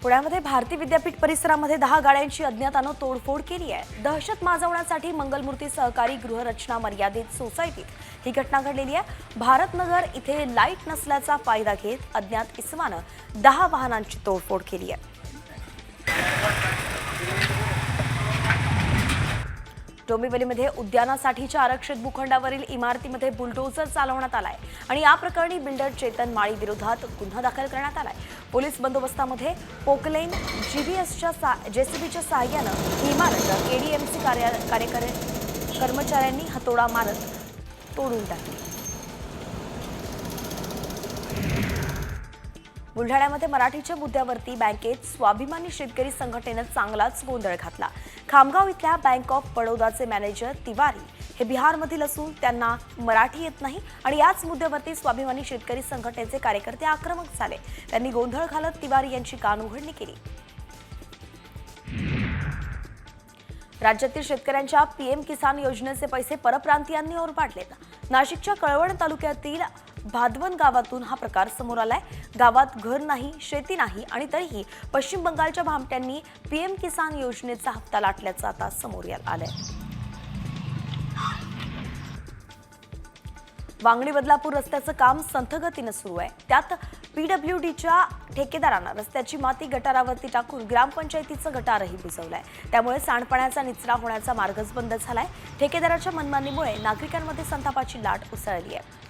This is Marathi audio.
पुण्यामध्ये भारती विद्यापीठ परिसरामध्ये 10 गाड्यांची अज्ञातानं तोडफोड केली आहे। दहशत माजवण्यासाठी मंगलमूर्ती सहकारी गृहरचना मर्यादित सोसायटीत ही घटना घडलेली आहे। भारतनगर इथे लाईट नसल्याचा फायदा घेत अज्ञात इसमानं 10 वाहनांची तोडफोड केली आहे। डोंबिवलीमध्ये उद्यानासाठीच्या आरक्षित भूखंडावरील इमारतीमध्ये बुलडोझर चालवण्यात आलाय आणि या प्रकरणी बिल्डर चेतन माळी विरोधात गुन्हा दाखल करण्यात आलाय। पोलीस बंदोबस्तामध्ये पोकलेन जेसीबीच्या सहाय्यानं ही इमारत केडीएमसी कर्मचाऱ्यांनी हातोडा मारत तोडून टाकली। बुलढाण्यामध्ये मराठीच्या मुद्द्यावरती बँकेत स्वाभिमानी शेतकरी संघटनेनं चांगलाच गोंधळ घातला। खामगाव इथल्या बँक ऑफ बडोदाचे मॅनेजर तिवारी हे बिहारमधील असून त्यांना मराठी येत नाही आणि याच मुद्द्यावरती स्वाभिमानी शेतकरी संघटनेचे कार्यकर्ते आक्रमक झाले। त्यांनी गोंधळ घालत तिवारी यांची कानउघडणी केली। राज्यातील शेतकऱ्यांच्या पीएम किसान योजनेचे पैसे परप्रांतीयांनी ओरबाडलेत। नाशिकच्या कळवण तालुक्यातील भादवन गावातून हा प्रकार समोर आलाय। गावात घर नाही, शेती नाही आणि तरीही पश्चिम बंगालच्या भामट्यांनी पीएम किसान योजनेचा हप्ता लाटल्याचं आता समोर आलंय। वांगणी बदलापूर रस्त्याचं काम संथ गतीनं सुरू आहे। त्यात पीडब्ल्यूडीच्या ठेकेदारांना रस्त्याची माती गटारावरती टाकून ग्रामपंचायतीचं गटारही बुजवलंय। त्यामुळे सांडपाण्याचा निचरा होण्याचा मार्गच बंद झालाय। ठेकेदाराच्या मनमानीमुळे नागरिकांमध्ये संतापाची लाट उसळली आहे।